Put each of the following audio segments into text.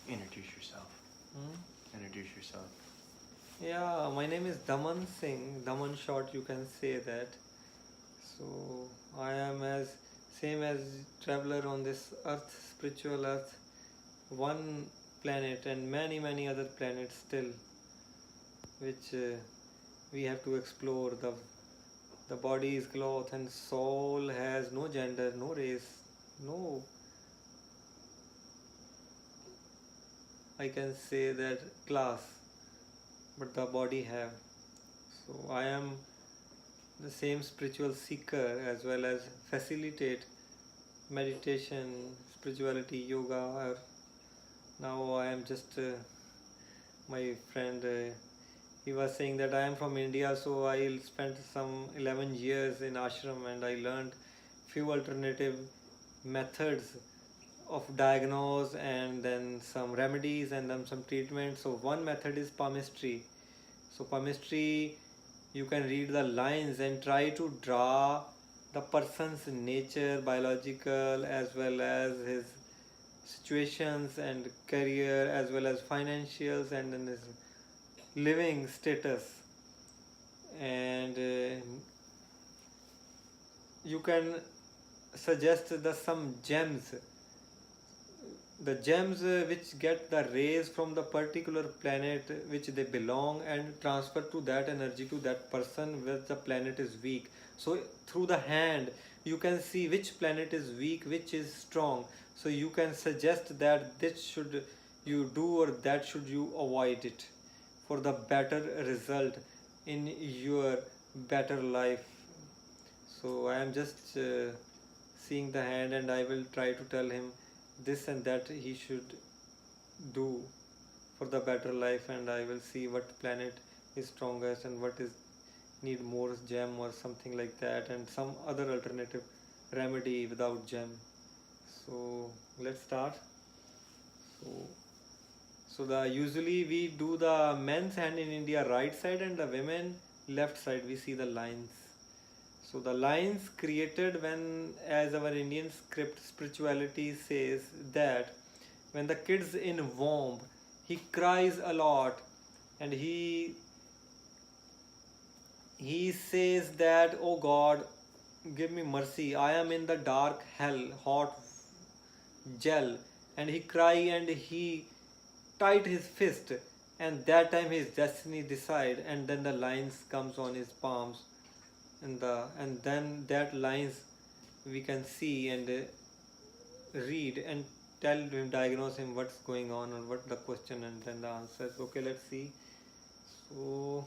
Introduce yourself. Hmm? Introduce yourself. Yeah, my name is Daman Singh. Daman short, you can say that. So I am as same as traveler on this earth, spiritual earth, one planet and many other planets still, which we have to explore. The body is cloth and soul has no gender, no race, no, I can say that class, but the body have. So I am the same spiritual seeker as well as facilitate meditation, spirituality, yoga. Or now I am just my friend. He was saying that I am from India, so I spent some 11 years in ashram and I learned few alternative methods of diagnose and then some remedies and then some treatment. So one method is palmistry. So palmistry, you can read the lines and try to draw the person's nature, biological as well as his situations and career as well as financials and then his living status. And you can suggest the some gems, the gems which get the rays from the particular planet which they belong and transfer to that energy to that person where the planet is weak. So through the hand you can see which planet is weak, which is strong, so you can suggest that this should you do or that should you avoid it for the better result in your better life. So I am just seeing the hand and I will try to tell him this and that he should do for the better life, and I will see what planet is strongest and what is need more gem or something like that, and some other alternative remedy without gem. So let's start. So so the usually we do the men's hand in India right side and the women left side. We see the lines. So the lines created when, as our Indian script spirituality says that when the kid's in womb, he cries a lot, and he says that, oh God, give me mercy. I am in the dark hell, hot gel, and he cry and he tight his fist, and that time his destiny decide, and then the lines comes on his palms and then that lines we can see and read and tell him, diagnose him what's going on or what the question and then the answers. Okay, let's see. So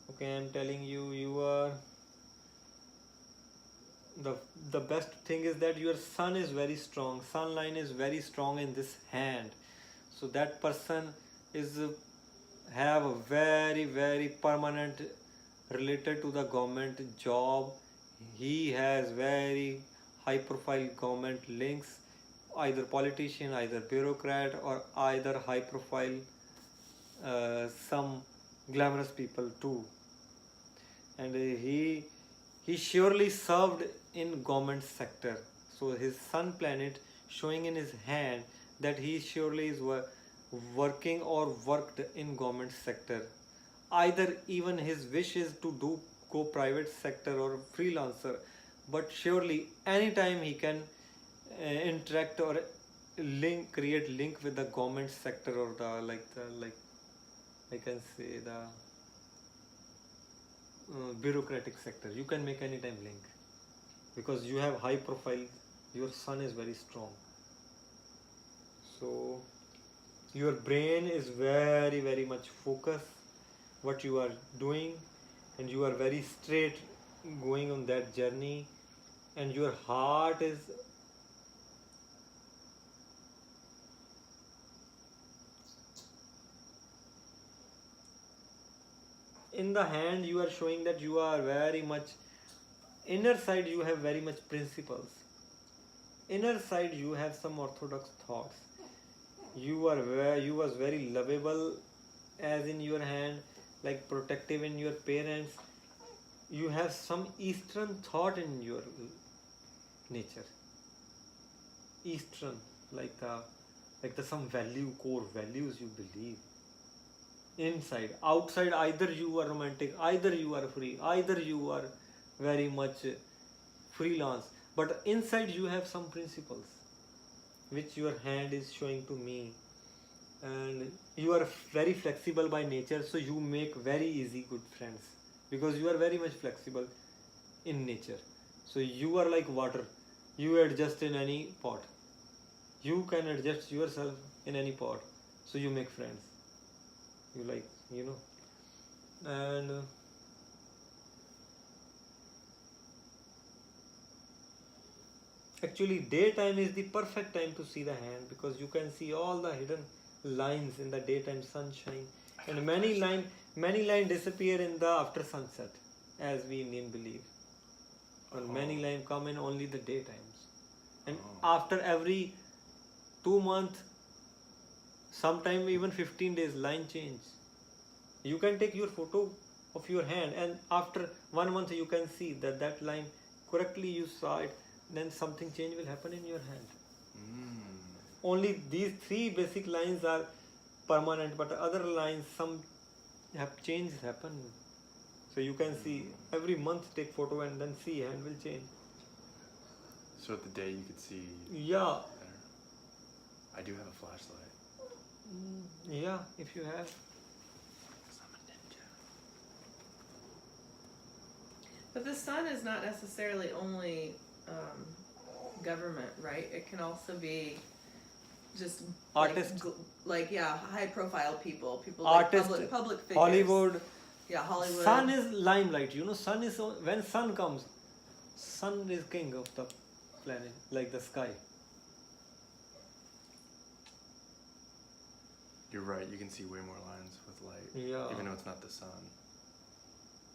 okay, I'm telling you, you are the the best thing is that your sun is very strong, sun line is very strong in this hand. So that person is have a very permanent related to the government job. He has very high profile government links, either politician, either bureaucrat, or either high profile some glamorous people too. And he surely served in government sector. So his sun planet showing in his hand that he surely is working or worked in government sector. Either even his wish is to do go private sector or freelancer, but surely anytime he can interact or link create link with the government sector or the I can say the bureaucratic sector. You can make anytime link because you have high profile, your sun is very strong. So your brain is very much focused what you are doing, and you are very straight going on that journey, and your heart is in the hand. You are showing that you are very much inner side, you have very much principles. Inner side you have some orthodox thoughts. You are you was very lovable as in your hand, like protective in your parents. You have some eastern thought in your nature. Eastern, like the like the some value, core values you believe. Inside, outside, either you are romantic, either you are free, either you are very much freelance, but inside you have some principles which your hand is showing to me, and you are very flexible by nature, so you make very easy good friends because you are very much flexible in nature. So you are like water, you adjust in any pot, you can adjust yourself in any pot, so you make friends. You like, and actually daytime is the perfect time to see the hand because you can see all the hidden lines in the daytime sunshine, and many line disappear in the after sunset, as we Indian believe. And many line come in only the daytimes, and after every 2 months, sometime even 15 days, line change. You can take your photo of your hand, and after 1 month you can see that line correctly you saw it, then something change will happen in your hand. Only these three basic lines are permanent, but other lines, some have changes happen. So you can see every month, take photo and then see hand will change. So at the day you could see. Yeah. Better. I do have a flashlight. Yeah, if you have. I'm a ninja. But the sun is not necessarily only government, right? It can also be just Artist. high profile people Artist, like public figures. Hollywood. Yeah, Hollywood. Sun is limelight. Sun is when sun comes, sun is king of the planet, like the sky. You're right, you can see way more lines with light. Yeah. Even though it's not the sun.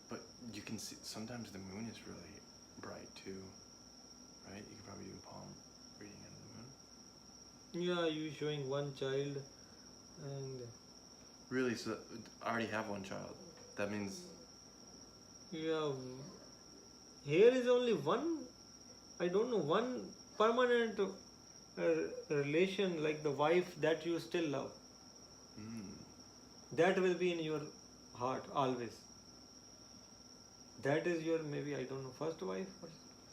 But you can see, sometimes the moon is really bright too. Right? You could probably do a palm reading under the moon. Yeah, you showing one child, and Really? So I already have one child. That means. yeah, here is only one. I don't know, one permanent relation, like the wife that you still love. That will be in your heart always. That is your, maybe, I don't know, first wife or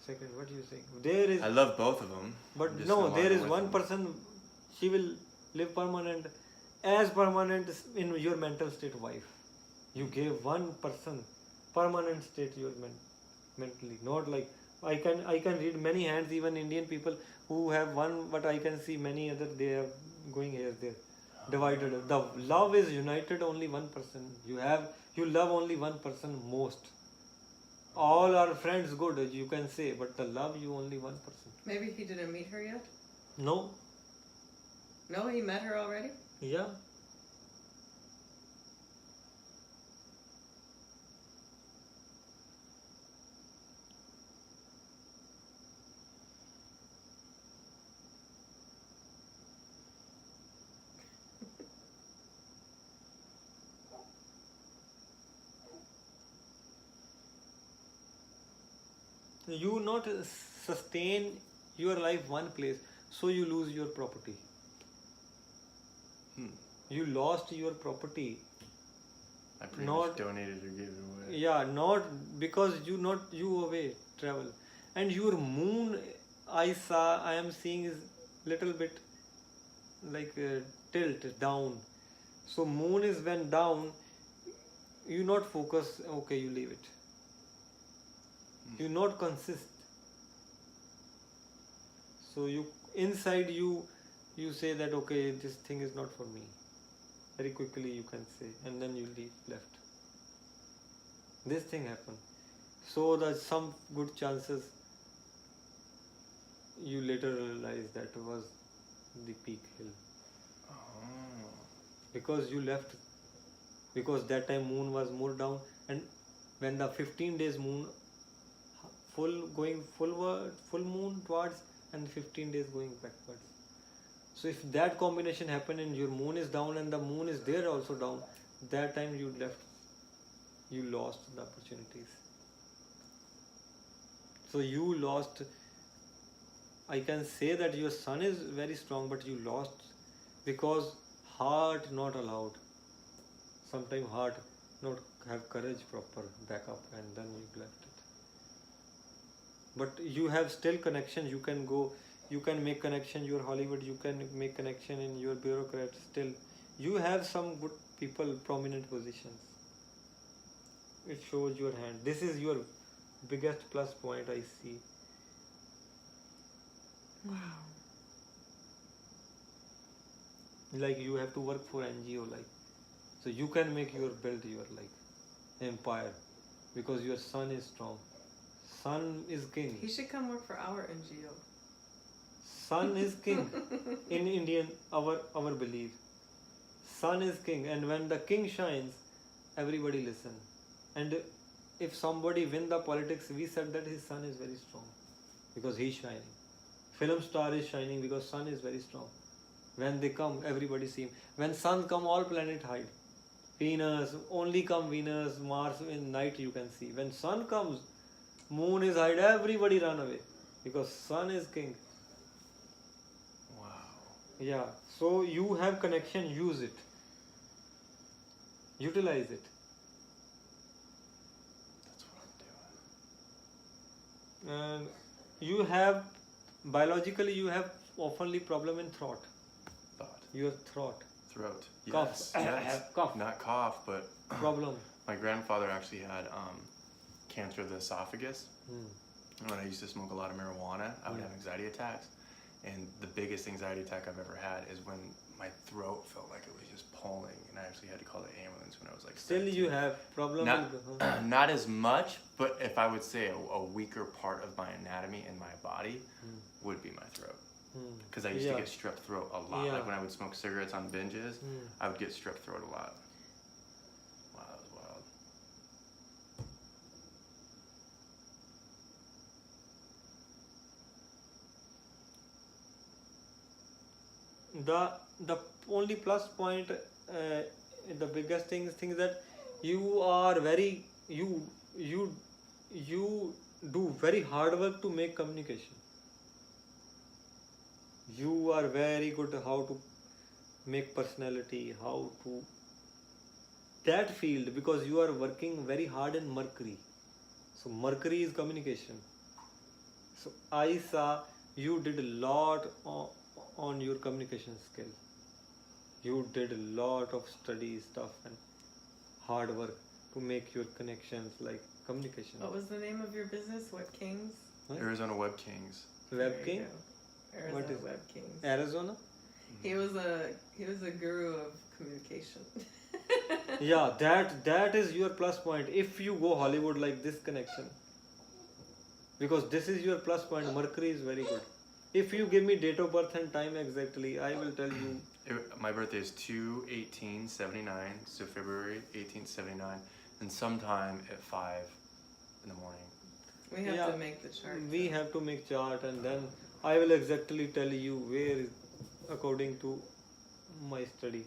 second. What do you think? There is. I love both of them. But Just no, longer there is with one them. person, she will live permanent, as permanent in your mental state wife. You gave one person permanent state your mentally, not like I can read many hands, even Indian people who have one, but I can see many other, they are going here there, divided. The love is united only one person. You love only one person most. All are friends, good you can say, but the love you only one person. Maybe he didn't meet her yet? No. No, he met her already? Yeah. You not sustain your life one place, so you lose your property. You lost your property. I pretty Not- much donated or gave it away. Yeah, not because you away travel, and your moon I am seeing is little bit like tilt down. So moon is when down, you not focus. Okay, you leave it. You not consist. So you inside you say that okay, this thing is not for me. Very quickly you can say, and then you leave left. This thing happened. So that some good chances you later realize that was the peak hill. Because you left, because that time moon was more down, and when the 15 days moon full moon towards, and 15 days going backwards. So if that combination happened and your moon is down and the moon is there also down, that time you left, you lost the opportunities. So you lost, I can say that your sun is very strong, but you lost because heart not allowed. Sometimes heart not have courage proper backup, and then you left it. But you have still connection. You can go. You can make connection. Your Hollywood. You can make connection in your bureaucrat. Still, you have some good people, prominent positions. It shows your hand. This is your biggest plus point I see. Wow. Like you have to work for NGO, like, so you can make build your like empire, because your son is strong. Son is king. He should come work for our NGO. Son is king in Indian our belief. Son is king, and when the king shines, everybody listen. And if somebody win the politics, we said that his son is very strong because he's shining. Film star is shining because sun is very strong. When they come, everybody see him. When sun come, all planet hide. Venus, only come Venus, Mars in night you can see. When sun comes, moon is hide, everybody run away. Because sun is king. Wow. Yeah, so you have connection, use it. Utilize it. That's what I'm doing. And you have, biologically you have oftenly problem in throat. Your throat. Throat. Cough. Yes. Cough. Not cough, but Problem. my grandfather actually had cancer of the esophagus. When I used to smoke a lot of marijuana, I would have anxiety attacks. And the biggest anxiety attack I've ever had is when my throat felt like it was just pulling, and I actually had to call the ambulance when I was like Still 17. you have problem with Not as much, but if I would say a weaker part of my anatomy in my body would be my throat. Because I used to get strep throat a lot. Yeah. Like when I would smoke cigarettes on binges, I would get strep throat a lot. Wow, that was wild. The only plus point, the biggest thing is that you are very you do very hard work to make communication. You are very good how to make personality, how to that field, because you are working very hard in Mercury. So Mercury is communication. So I saw you did a lot on your communication skill. You did a lot of study stuff and hard work to make your connections like communication. What was the name of your business? Web Kings? Huh? Arizona Web Kings. Web There King? you go. Arizona What is Web Kings. Arizona? He was a guru of communication. Yeah, that is your plus point. If you go Hollywood like this connection, because this is your plus point. Mercury is very good. If you give me date of birth and time exactly, I will tell you. My birthday is 2/18/79, so February 1879, and sometime at 5 in the morning. We have Yeah, to make the chart. We have to make chart, and then I will exactly tell you where is according to my study.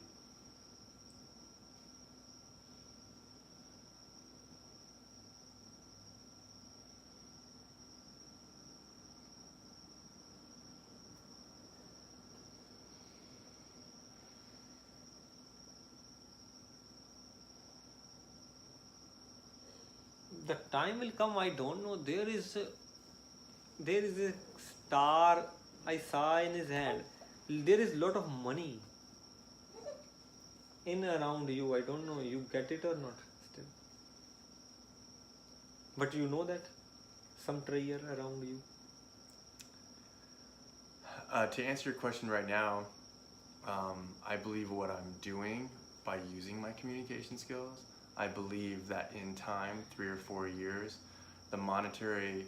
The time will come, I don't know. There is a star I saw in his hand. There is lot of money in around you. I don't know you get it or not still. But you know that some treasure around you. To answer your question right now, I believe what I'm doing by using my communication skills, I believe that in time, 3 or 4 years, the monetary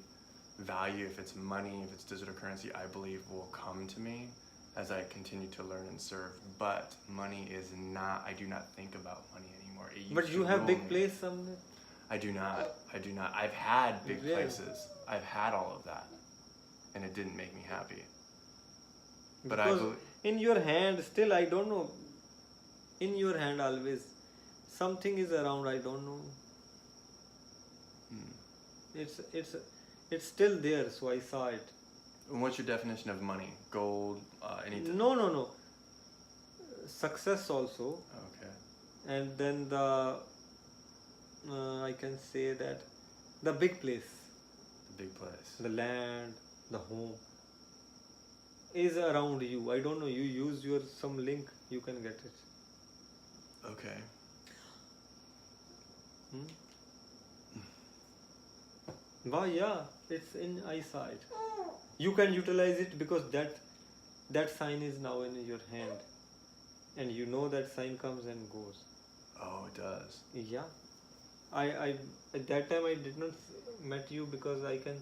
value, if it's money, if it's digital currency, I believe will come to me as I continue to learn and serve. But money is not, I do not think about money anymore. It But used you to have rule big me. place somewhere. I do not. I've had big Really? places. I've had all of that. And it didn't make me happy. But Because in your hand still I don't know. In your hand always something is around, I don't know. It's still there, so I saw it. And what's your definition of money? Gold, anything? No. success also, Okay. and then the I can say that the big place, The big place. the land, the home is around you. I don't know, you use your some link, you can get it. Okay. Wow, yeah, it's in eyesight. You can utilize it because that sign is now in your hand, and you know that sign comes and goes. Oh, it does. Yeah, I at that time I did not met you because I can.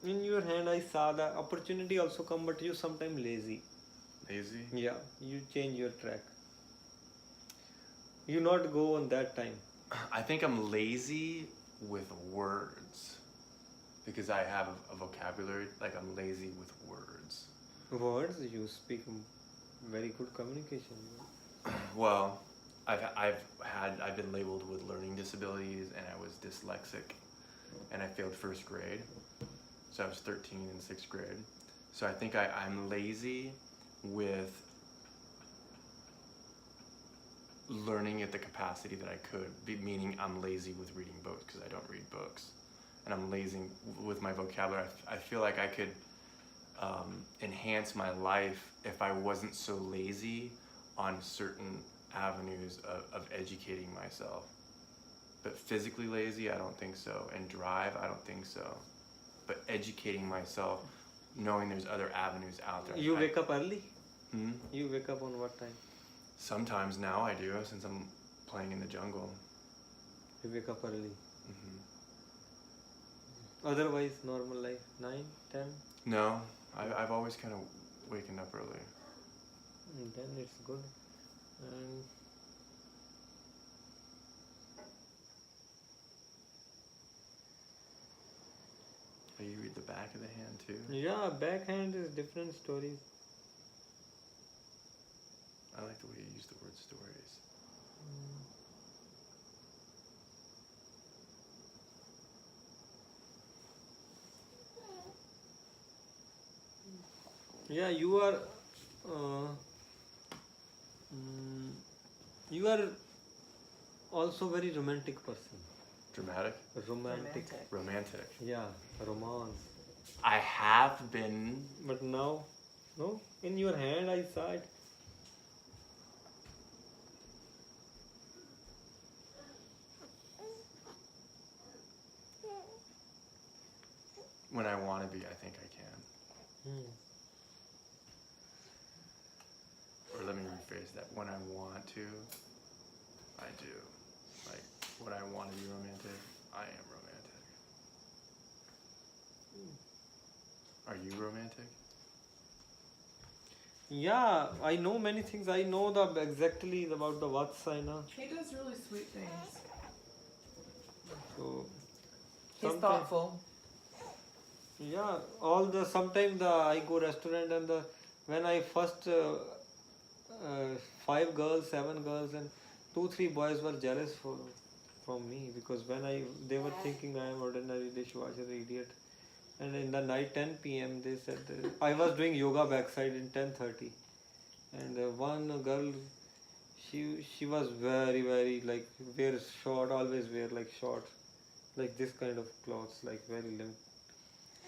In your hand, I saw the opportunity also come, but you sometimes lazy. Lazy? Yeah, you change your track. You not go on that time. I think I'm lazy with words because I have a vocabulary. Like I'm lazy with words. Words, you speak very good communication. Well, I've been labeled with learning disabilities, and I was dyslexic, and I failed first grade. So I was 13 in sixth grade. So I think I'm lazy with learning at the capacity that I could, meaning I'm lazy with reading books because I don't read books. And I'm lazy with my vocabulary. I feel like I could enhance my life if I wasn't so lazy on certain avenues of educating myself. But physically lazy, I don't think so. And drive, I don't think so. But educating myself, knowing there's other avenues out there. You wake up early? Hmm? You wake up on what time? Sometimes now I do, since I'm playing in the jungle. You wake up early. Hmm. Otherwise, normal life, 9, 10? No, I've always kind of waken up early. Then it's good. And Oh, you read the back of the hand too? yeah, backhand is different stories. I like the way you use the word stories. Yeah, you are also very romantic person. Dramatic? Romantic. Romantic. Yeah, romance. I have been. But now, no, in your hand I saw it. When I want to be, I think I can. Or let me rephrase that. When I want to, I do. Like, when I want to be romantic, I am romantic. Are you romantic? Yeah, I know many things. I know exactly about the Vatsayana. He does really sweet things. So He's sometime- thoughtful. Yeah, sometimes I go restaurant and when I first 5 girls, 7 girls and 2-3 boys were jealous from me because they were thinking I am ordinary dishwasher idiot, and in the night 10 p.m. they said I was doing yoga backside in 10:30, and one girl she was very like wear short, always wear like short, like this kind of clothes, like very limp.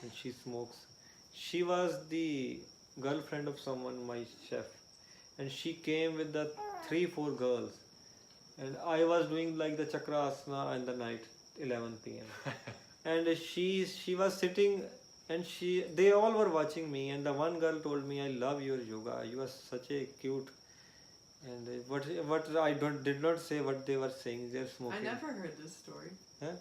And she smokes. She was the girlfriend of someone, my chef, and she came with the 3-4 girls, and I was doing like the chakrasana in the night, 11 p.m. and she was sitting, and they all were watching me, and the one girl told me, "I love your yoga. You are such a cute." And what I did not say what they were saying. They're smoking. I never heard this story. Huh?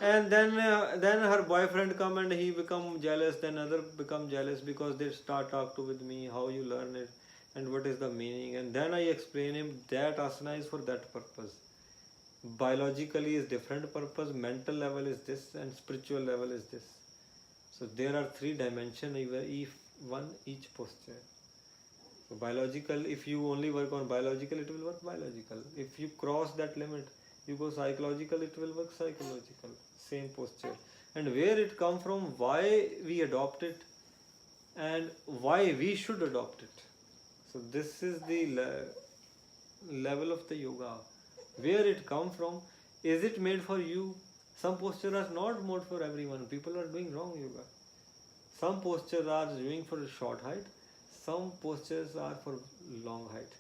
And then her boyfriend come and he become jealous. Then other become jealous because they start talk to with me how you learn it and what is the meaning. And then I explain him that asana is for that purpose. Biologically is different purpose. Mental level is this and spiritual level is this. So there are 3 dimensions, each posture. So biological, if you only work on biological, it will work biological. If you cross that limit, you go psychological, it will work psychological. Same posture. And where it come from, why we adopt it, and why we should adopt it. So this is the level of the yoga. Where it come from, is it made for you? Some postures are not made for everyone. People are doing wrong yoga. Some postures are doing for short height. Some postures are for long height.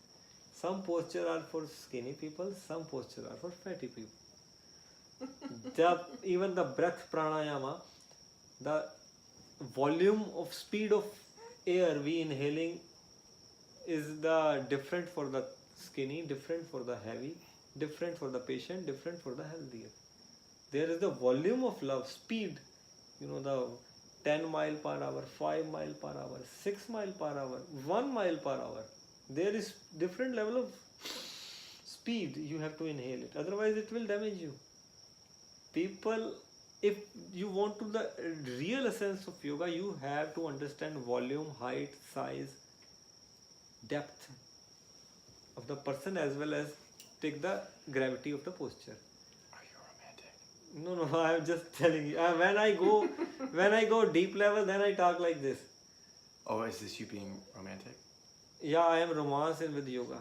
Some postures are for skinny people. Some postures are for fatty people. Even the breath pranayama, the volume of speed of air we inhaling is the different for the skinny, different for the heavy, different for the patient, different for the healthier. There is the volume of love, speed, the 10 mile per hour, 5 mile per hour, 6 mile per hour, 1 mile per hour. There is different level of speed you have to inhale it. Otherwise it will damage you. People, if you want to the real essence of yoga, you have to understand volume, height, size, depth of the person, as well as take the gravity of the posture. Are you romantic? No, I am just telling you. When I go deep level, then I talk like this. Oh, is this you being romantic? Yeah, I am romance with yoga.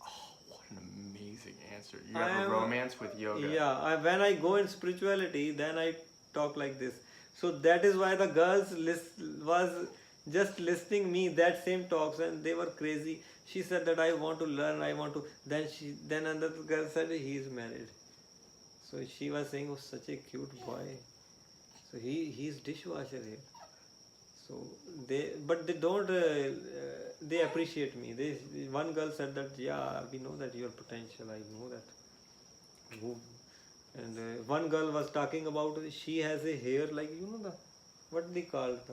Oh, what an amazing answer. You have a romance with yoga. Yeah, when I go in spirituality, then I talk like this. So that is why the girls was just listening me that same talks, and they were crazy. She said that I want to learn, I want to. Then another girl said he is married. So she was saying, oh, such a cute boy. So he's dishwasher here. So they don't they appreciate me. One girl said that, yeah, we know that your potential. I know that. And one girl was talking about, she has a hair like, what they call it?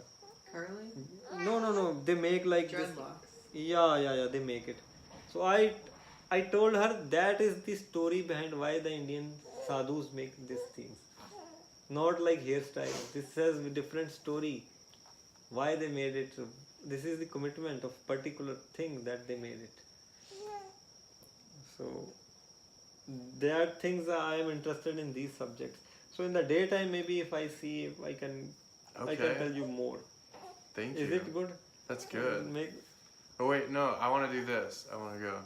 Curly? No. They make like this. Dreadlocks. Yeah. They make it. So I told her that is the story behind why the Indian sadhus make these things. Not like hairstyle. This has a different story. Why they made it. This is the commitment of particular thing that they made it. So there are things I am interested in these subjects. So in the daytime, maybe if I see, if I can tell you more. Thank you. Is it good? That's good. Oh wait, no, I want to do this. I want to go.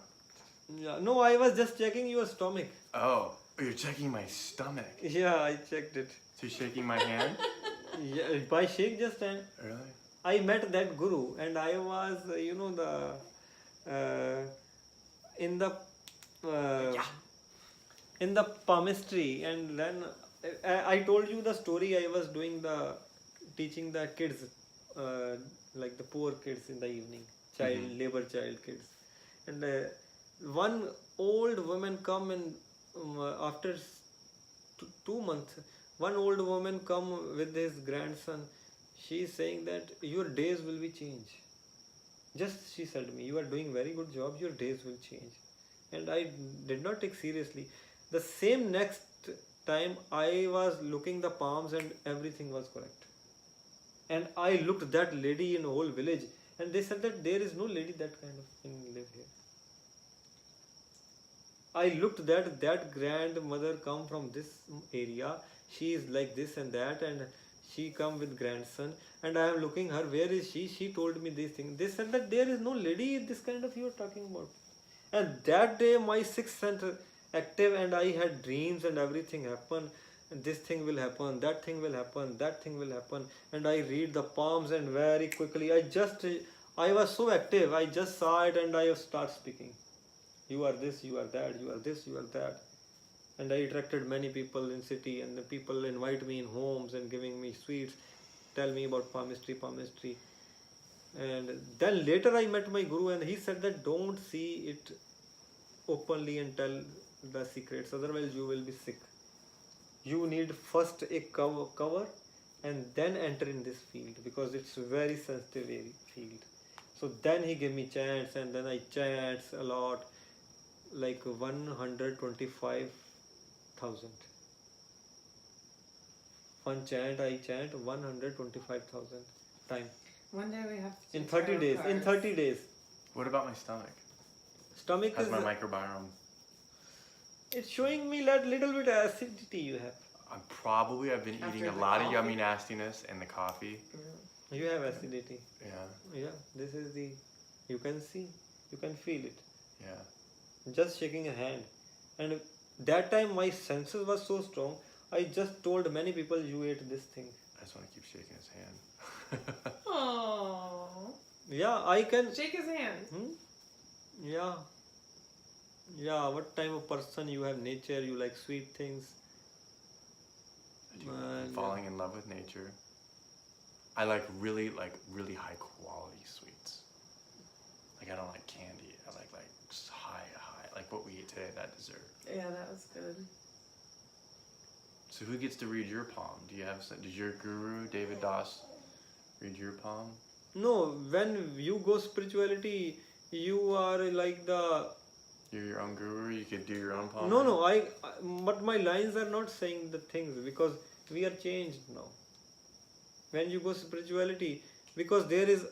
Yeah, no, I was just checking your stomach. Oh, you're checking my stomach. Yeah, I checked it. So you're shaking my hand? Yeah, by shake just and Really? I met that guru, and I was, in the palmistry, and then I told you the story. I was teaching the kids, like the poor kids in the evening, labor child kids, and one old woman come and after 2 months, one old woman come with his grandson. She is saying that your days will be changed. Just she said to me, you are doing very good job, your days will change. And I did not take seriously. The same next time I was looking the palms and everything was correct. And I looked that lady in the whole village, and they said that there is no lady that kind of thing live here. I looked that grandmother come from this area, she is like this and that, and she come with grandson, and I am looking her, where is she? She told me these things. They said that there is no lady this kind of you are talking about. And that day my sixth sense active, and I had dreams and everything happened. And this thing will happen, that thing will happen, that thing will happen. And I read the palms, and very quickly I was so active, I just saw it and I start speaking. You are this, you are that, you are this, you are that. And I attracted many people in city, and the people invite me in homes and giving me sweets, tell me about palmistry. And then later I met my guru, and he said that don't see it openly and tell the secrets, otherwise you will be sick. You need first a cover and then enter in this field, because it's a very sensitive field. So then he gave me chants, and then I chants a lot, like 125,000. One chant I chant 125,000 times. One day we have to In do 30 tarot days. cards. In 30 days. What about my stomach? Stomach How's is, my microbiome? it's showing me that little bit of acidity you have. I've been After eating a the lot of coffee? yummy nastiness and the coffee. Yeah. You have acidity. Yeah, Yeah, this is the, you can see, you can feel it. yeah. Just shaking a hand. And that time my senses was so strong, I just told many people you ate this thing. I just want to keep shaking his hand. Oh. Yeah, I can. Shake his hand. Hmm? Yeah. Yeah, what type of person you have nature, you like sweet things. I do. I'm falling in love with nature. I like really high quality sweets. Like I don't like candy. I like just high, like what we ate today, that dessert. Yeah, that was good. So who gets to read your palm? Does your guru, David Das, read your palm? No, when you go spirituality, you are like the. You're your own guru, you could do your own palm? No, but my lines are not saying the things because we are changed now. When you go spirituality, because there is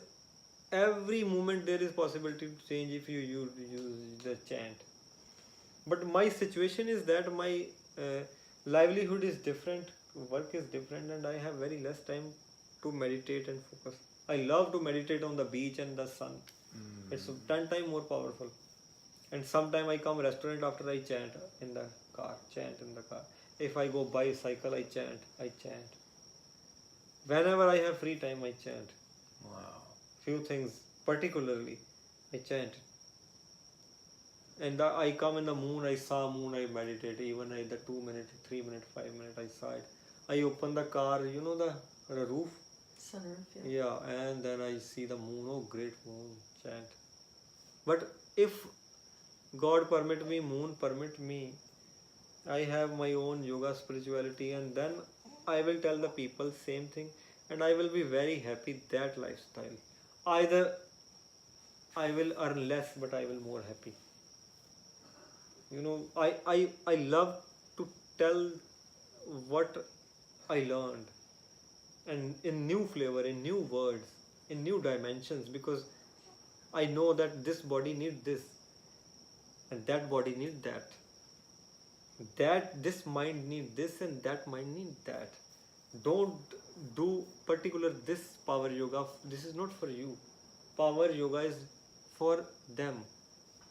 every moment there is possibility to change if you use the chant. But my situation is that my livelihood is different, work is different, and I have very less time to meditate and focus. I love to meditate on the beach and the sun. It's 10 times more powerful. And sometime I come restaurant after I chant in the car. If I go bicycle, I chant. Whenever I have free time, I chant. Wow. Few things, particularly, I chant. And I come in the moon, I saw moon, I meditate. Even I, the 2 minutes, 3 minutes, 5 minutes, I saw it. I open the car, you know the roof? Sunroof, Yeah, and then I see the moon. Oh, great moon, chant. But if God permit me, moon permit me, I have my own yoga spirituality, and then I will tell the people same thing, and I will be very happy that lifestyle. Either I will earn less, but I will more happy. You know, I love to tell what I learned, and in new flavor, in new words, in new dimensions, because I know that this body needs this, and that body needs that. That this mind needs this, and that mind needs that. Don't do particular this power yoga. This is not for you. Power yoga is for them.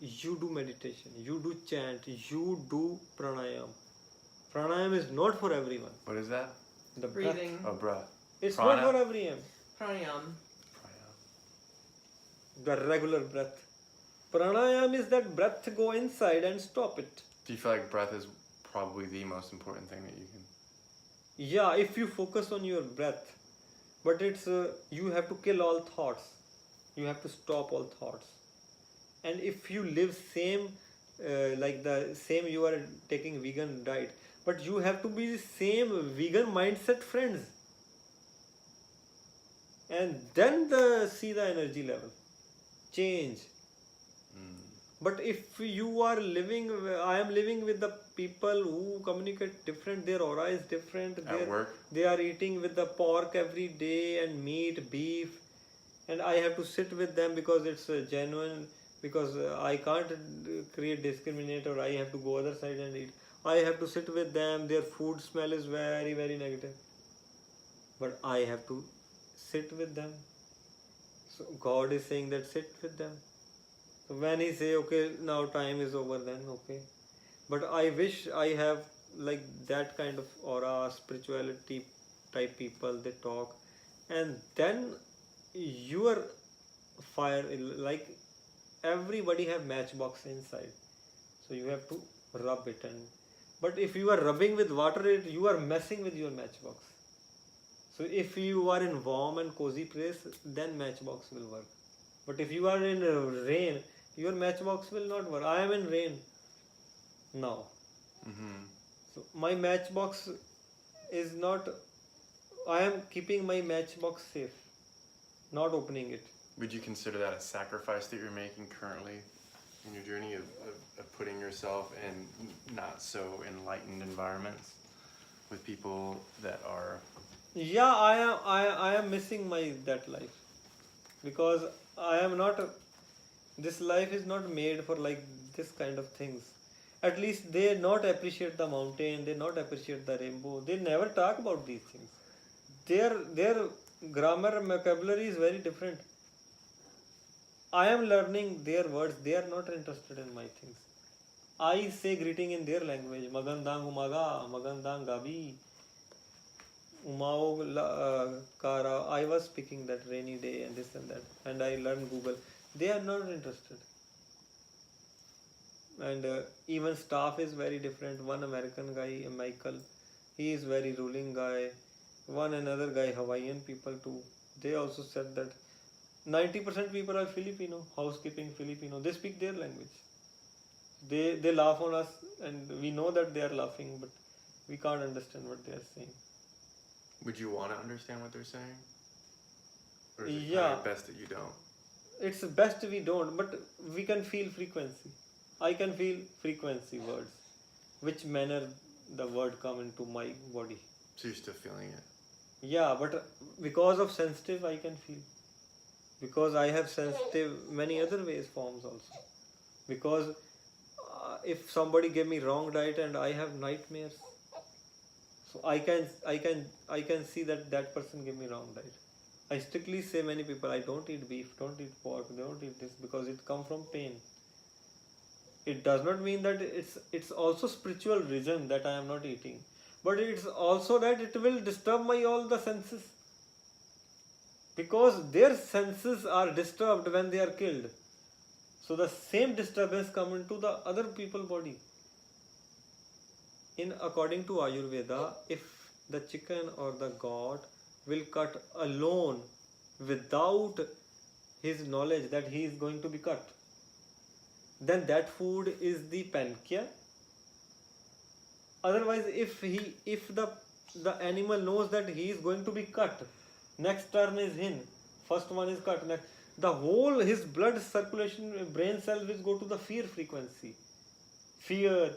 You do meditation, you do chant, you do pranayam. Pranayam is not for everyone. What is that? The breath. breathing. Oh, breath. It's Prana? not for everyone. Pranayam. The regular breath. Pranayam is that breath go inside and stop it. Do you feel like breath is probably the most important thing that you can? Yeah, if you focus on your breath, but it's you have to kill all thoughts. You have to stop all thoughts. And if you live same like the same, you are taking vegan diet, but you have to be the same vegan mindset friends, and then see the energy level change. But if you are living, I am living with the people who communicate different, their aura is different. At work? They are eating with the pork every day and meat, beef, and I have to sit with them because it's genuine, because I can't create discriminate, or I have to go other side and eat. I have to sit with them, their food smell is very, very negative. But I have to sit with them. So God is saying that sit with them. So when he say, okay, now time is over, then okay. But I wish I have like that kind of aura, spirituality type people, they talk. And then your fire, like everybody have matchbox inside. So you have to rub it. But if you are rubbing with water, you are messing with your matchbox. So if you are in warm and cozy place, then matchbox will work. But if you are in rain, your matchbox will not work. I am in rain now. So my matchbox is not, I am keeping my matchbox safe, not opening it. Would you consider that a sacrifice that you're making currently in your journey of putting yourself in not so enlightened environments with people that are... Yeah, I am missing my that life, because I am not This life is not made for like this kind of things. At least they not appreciate the mountain, they not appreciate the rainbow, they never talk about these things. Their grammar and vocabulary is very different. I am learning their words, they are not interested in my things. I say greeting in their language, magandang umaga, magandang gabi, umao kara. I was speaking that rainy day and this and that, and I learned Google. They are not interested. And even staff is very different. One American guy, Michael, he is very ruling guy. One another guy, Hawaiian people too. They also said that 90% people are Filipino, housekeeping Filipino. They speak their language. They laugh on us, and we know that they are laughing, but we can't understand what they are saying. Would you want to understand what they're saying? Or is it Yeah. kind of best that you don't? It's best we don't, but we can feel frequency. I can feel frequency words, which manner the word come into my body. So you're still feeling it. Yeah, but because of sensitive I can feel. Because I have sensitive many other ways forms also. Because if somebody gave me wrong diet and I have nightmares, so I can see that person gave me wrong diet. I strictly say many people, I don't eat beef, don't eat pork, don't eat this, because it comes from pain. It does not mean that it's also spiritual reason that I am not eating, but it's also that it will disturb my all the senses, because their senses are disturbed when they are killed. So the same disturbance come into the other people body. According to Ayurveda, if the chicken or the goat will cut alone without his knowledge that he is going to be cut, then that food is the pankya. Otherwise, if the animal knows that he is going to be cut, next turn is in, first one is cut, next, the whole his blood circulation, brain cells will go to the fear frequency, fear,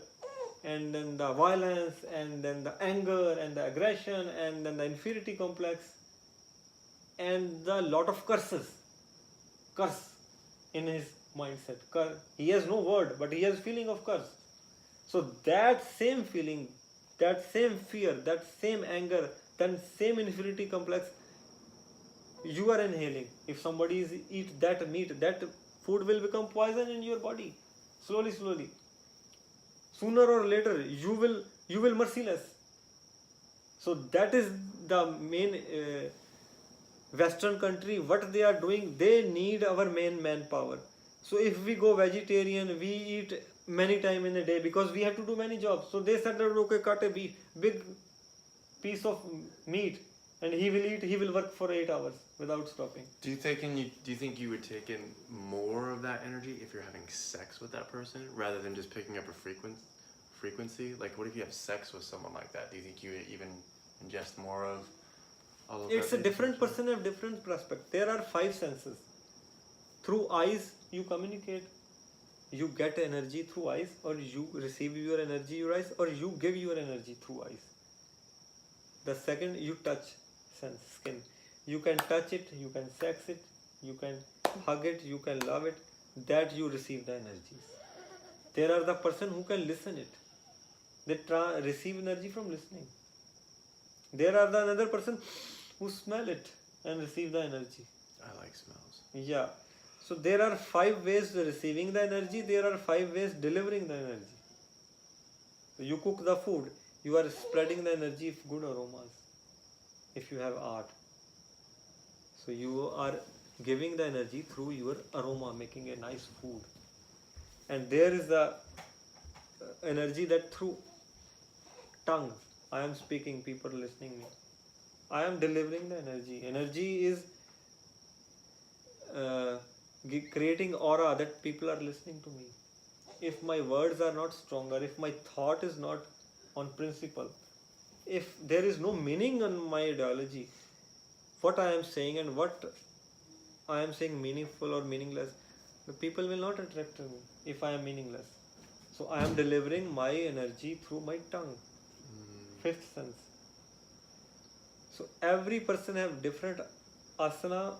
and then the violence, and then the anger and the aggression, and then the inferiority complex, and the lot of curse in his mindset. He has no word, but he has feeling of curse. So that same feeling, that same fear, that same anger, that same inferiority complex, you are inhaling. If somebody eat that meat, that food will become poison in your body, slowly. Sooner or later, you will merciless. So that is the main Western country. What they are doing, they need our main manpower. So if we go vegetarian, we eat many times in a day because we have to do many jobs. So they said that okay, cut a big piece of meat, and he will work for 8 hours without stopping. Do you think you would take in more of that energy if you're having sex with that person rather than just picking up a frequency? Like, what if you have sex with someone like that? Do you think you would even ingest more of all of that? It's a different person have different prospect. There are 5 senses. Through eyes you communicate, you get energy through eyes, or you receive your energy through eyes, or you give your energy through eyes. The second, you touch sense, skin. You can touch it, you can sex it, you can hug it, you can love it. That you receive the energies. There are the person who can listen it. They receive energy from listening. There are the another person who smell it and receive the energy. I like smells. Yeah. So there are 5 ways to receiving the energy. There are 5 ways delivering the energy. So you cook the food, you are spreading the energy of good aromas. If you have art, so you are giving the energy through your aroma, making a nice food. And there is the energy that through tongue I am speaking, people listening me, I am delivering the energy. Energy is creating aura that people are listening to me. If my words are not stronger, if my thought is not on principle, if there is no meaning in my ideology, what I am saying and what I am saying meaningful or meaningless, the people will not attract to me if I am meaningless. So I am delivering my energy through my tongue. 5th sense. So every person have different asana,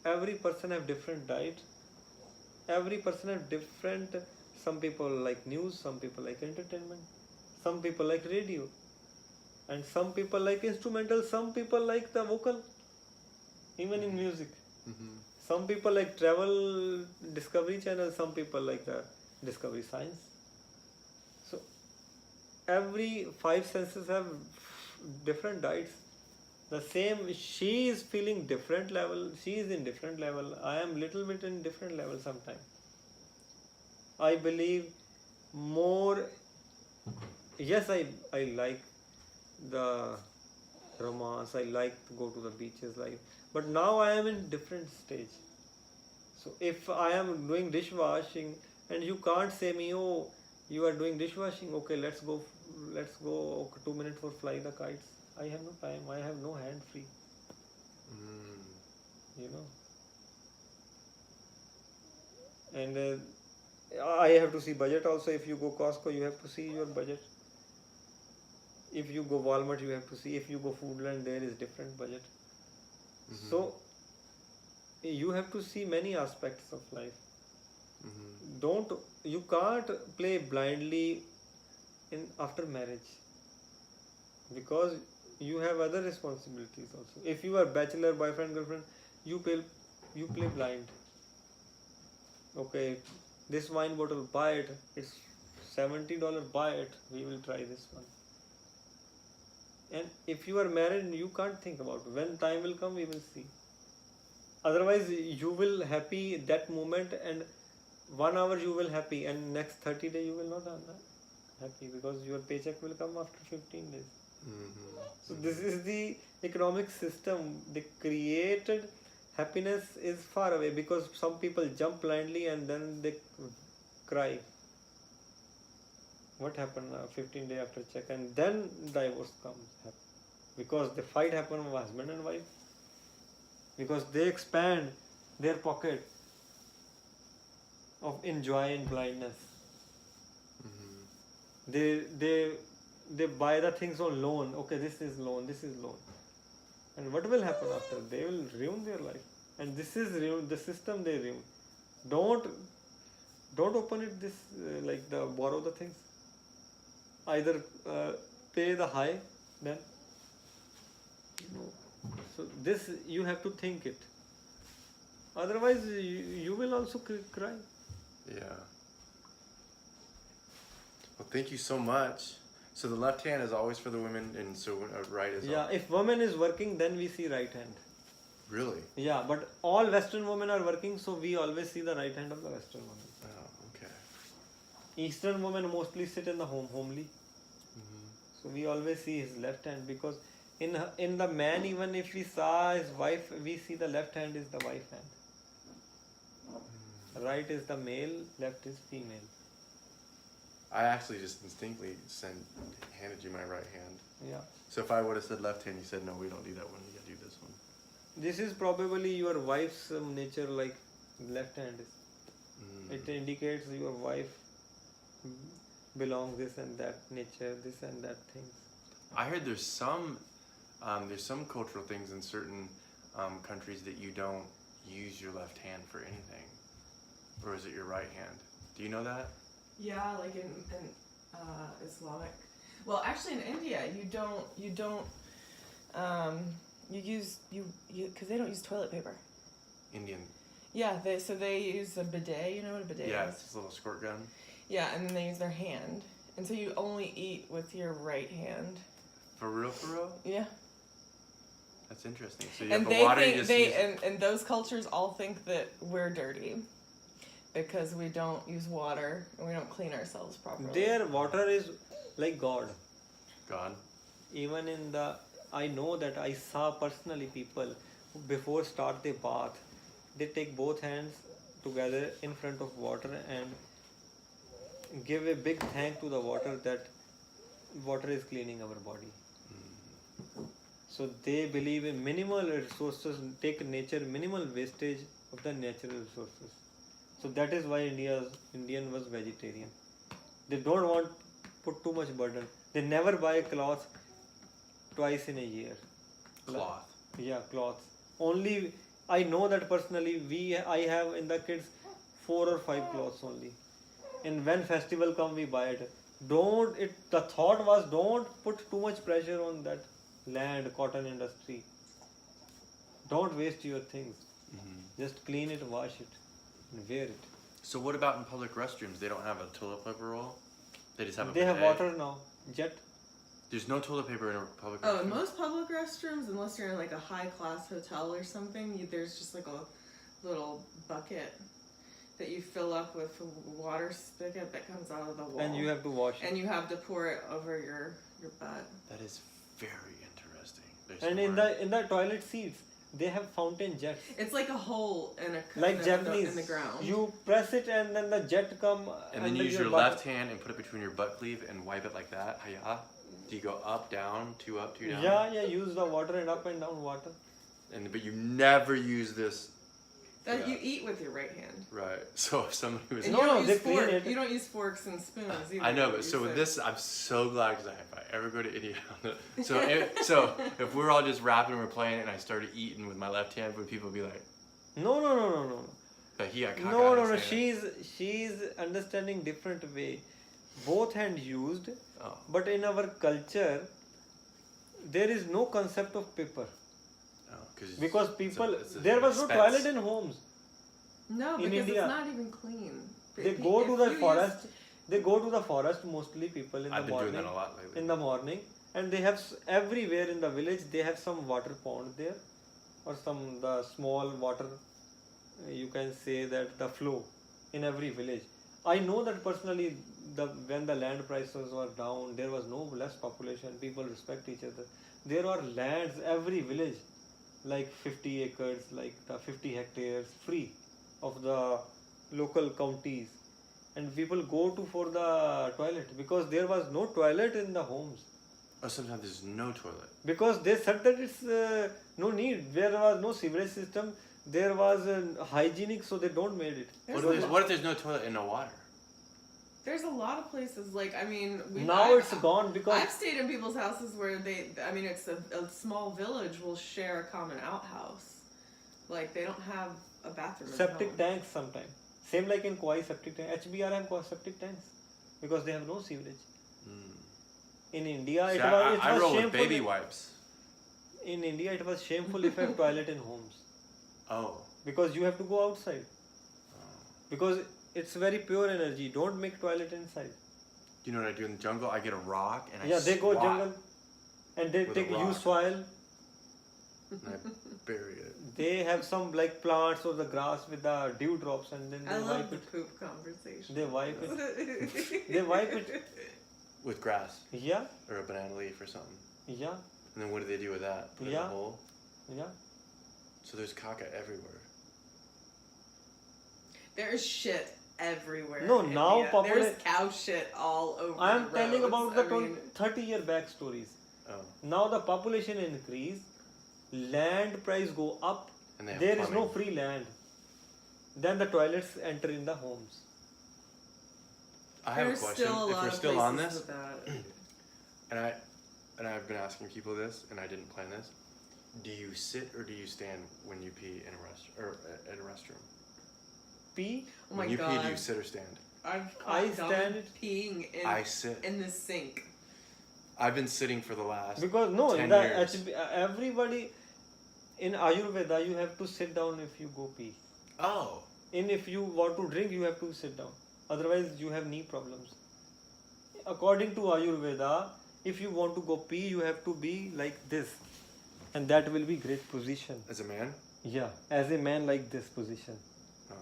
every person have different diet, every person have different. Some people like news, some people like entertainment, some people like radio, and some people like instrumental, some people like the vocal, even in music. Mm-hmm. Some people like travel Discovery Channel, some people like the Discovery Science. So every five senses have different diets. The same, she is feeling different level, she is in different level, I am little bit in different level sometimes. I believe more, yes, I like the romance, I like to go to the beaches, like, but now I am in different stage. So if I am doing dishwashing and you can't say me, oh, you are doing dishwashing, okay, let's go, okay, 2 minutes for fly the kites. I have no time, I have no hand free. You know. And I have to see budget also. If you go Costco, you have to see your budget. If you go Walmart, you have to see. If you go Foodland, there is different budget. Mm-hmm. So you have to see many aspects of life. Mm-hmm. You can't play blindly in after marriage, because you have other responsibilities also. If you are bachelor, boyfriend, girlfriend, you play blind. Okay, this wine bottle, buy it. It's $70. Buy it. We will try this one. And if you are married, you can't think about it. When time will come, we will see. Otherwise, you will happy that moment, and 1 hour you will happy, and next 30 days you will not happy, because your paycheck will come after 15 days. Mm-hmm. So this is the economic system. They created happiness is far away, because some people jump blindly and then they cry. What happened 15 days after check, and then divorce comes, because the fight happened with husband and wife, because they expand their pocket of enjoy and blindness. Mm-hmm. They buy the things on loan. Okay, this is loan, and what will happen after? They will ruin their life, and this is the system they ruin. Don't open it this like the borrow the things. Either pay the high, then so this you have to think it. Otherwise, you will also cry. Yeah. Well, thank you so much. So the left hand is always for the women, and so right is Yeah, if woman is working, then we see right hand. Really? Yeah, but all Western women are working, so we always see the right hand of the Western woman. Oh, okay. Eastern women mostly sit in the homely. Mm-hmm. So we always see his left hand, because in the man, even if we saw his wife, we see the left hand is the wife hand. Right is the male, left is female. I actually just instinctively handed you my right hand. Yeah. So if I would have said left hand, you said no, we don't do that one. You gotta do this one. This is probably your wife's nature, like left hand is. It indicates your wife belongs this and that nature, this and that things. I heard there's some cultural things in certain countries that you don't use your left hand for anything, or is it your right hand? Do you know that? Yeah, like in Islamic. Well, actually, in India, you don't. You use because they don't use toilet paper. Indian. Yeah, they use a bidet. You know what a bidet Yeah, is? it's this little squirt gun. Yeah, and then they use their hand, and so you only eat with your right hand. For real, for real? Yeah. That's interesting. So you And have the they water. think You just they use... and those cultures all think that we're dirty because we don't use water and we don't clean ourselves properly. Their water is like God. God. Even I know that I saw personally people who before start their bath, they take both hands together in front of water and give a big thank to the water, that water is cleaning our body. So they believe in minimal resources, take nature, minimal wastage of the natural resources. So that is why Indian was vegetarian. They don't want put too much burden. They never buy cloth twice in a year. Cloth. Yeah, cloths. Only I know that personally. I have in the kids 4 or 5 cloths only. And when festival come, we buy it. The thought was, don't put too much pressure on that land, cotton industry. Don't waste your things. Just clean it, wash it, and wear it. So what about in public restrooms? They don't have a toilet paper roll? They just have a They have bidet? water now. Jet. There's no toilet paper in a public Oh, restroom? in most public restrooms, unless you're in like a high class hotel or something, there's just like a little bucket that you fill up with a water spigot that comes out of the wall. And you have to wash it. And you have to pour it over your butt. That is very interesting. There's And in the toilet seats, they have fountain jets. It's like a hole in a Like Japanese. in the ground. You press it and then the jet come. And then under you use your butt. left hand and put it between your butt cleave and wipe it like that. Hiya. Do you go up, down, two up, two down? Yeah, use the water and up and down water. But you never use this. That Yeah. you eat with your right hand. Right. So if somebody was. And No, you don't they use clean fork, it. You don't use forks and spoons either. I know, You but so use with it. this, I'm so glad because if I ever go to India, so if we're all just rapping and we're playing and I started eating with my left hand, would people be like, No. "But he got No. She's understanding different way. Both hand used, Oh. but in our culture, there is no concept of paper. Because people, there was no toilet in homes. No, in because India. it's not even clean. They If go to the you forest. They go to the forest mostly. People in I've the been doing morning. that a lot lately. In the morning, and they have everywhere in the village. They have some water pond there, or the small water. You can say that the flow in every village. I know that personally. When the land prices were down, there was no less population. People respect each other. There are lands every village, like 50 acres, like the 50 hectares, free of the local counties, and people go to for the toilet because there was no toilet in the homes. Oh, sometimes there's no toilet. Because they said that it's no need. There was no sewerage system. There was hygienic, so they don't made it. What if there's no toilet and no water? There's a lot of places It's gone because I've stayed in people's houses where it's a small village will share a common outhouse. Like they don't have a bathroom. septic at home. tanks sometimes. Same like in Kauai septic tank. HBR have septic tanks because they have no sewerage. In India, See, it I was roll with shameful. baby wipes. In India, it was shameful if you have toilet in homes Oh. because you have to go outside. Because it's very pure energy. Don't make toilet inside. You know what I do in the jungle? I get a rock and I They go squat jungle and they with a take rock. used soil. and I bury it. They have some like plants or the grass with the dewdrops and then I they love wipe the it. poop conversation. They wipe it. They wipe it. With grass Yeah, or a banana leaf or something. yeah, And then what do they do with that? Put it in Yeah. a hole? yeah. So there's caca everywhere. There's shit everywhere. No, in now India. There's cow shit all over. I am the telling roads. about the I mean, 30-year back stories. Oh. Now the population increase, land price go up. And they have There is plumbing. no free land. Then the toilets enter in the homes. I have a there's question. still a If lot we're of still on places this, with that. and I've been asking people this, and I didn't plan this. Do you sit or do you stand when you pee in a at a restroom? Pee. Oh my when you god. pee, do you sit or stand? I've I caught Dom stand- peeing I sit. in the sink. I've been sitting for the last. Because no, 10 the years. everybody in Ayurveda you have to sit down if you go pee. Oh. And if you want to drink, you have to sit down. Otherwise, you have knee problems. According to Ayurveda, if you want to go pee, you have to be like this, and that will be great position. As a man? Yeah, as a man, like this position. Oh.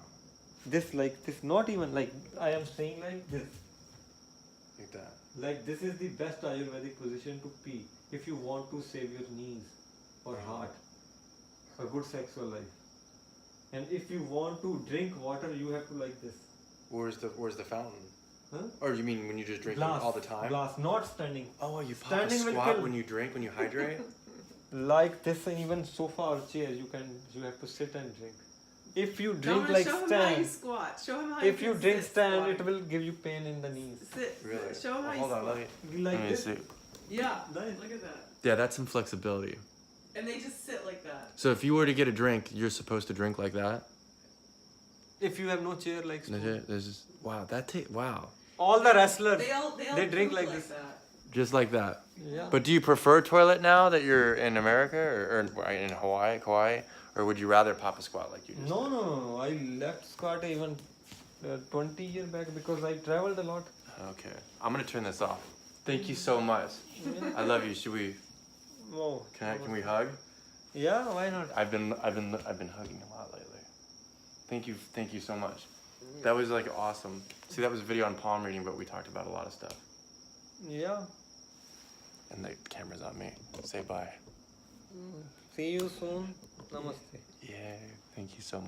This like this, not even like I am saying like this. Like that. Like this is the best Ayurvedic position to pee if you want to save your knees or heart, a good sexual life. And if you want to drink water, you have to like this. Where's the fountain? Huh? Or you mean when you just drink Glass, all the time? Glass, not standing. Oh, you pop Standing a will squat kill. when you drink, when you hydrate? Like this, and even sofa or chair, you have to sit and drink. If you drink Dom, like show him how you stand, squat. Show him how if you you can drink sit stand, squatting. it will give you pain in the knees. Sit. Really? Show him how you Hold on, squat. let me Like this. see. Yeah. Nice. Look at that. Yeah, that's some flexibility. And they just sit like that. So if you were to get a drink, you're supposed to drink like that? If you have no chair like spoon. There's just, wow. All the wrestlers, They all drink poop like this. that. Just like that. Yeah. But do you prefer toilet now that you're in America or in Kauai, or would you rather pop a squat like you just No, did? no. I left squat even 20 years back because I traveled a lot. Okay, I'm gonna turn this off. Thank you so much. I love you. Should we? Oh. Can we hug? Yeah, why not? I've been hugging a lot lately. Thank you so much. That was like awesome. See, that was a video on palm reading, but we talked about a lot of stuff. Yeah. And the camera's on me. Say bye. See you soon. Namaste. Yeah, thank you so much.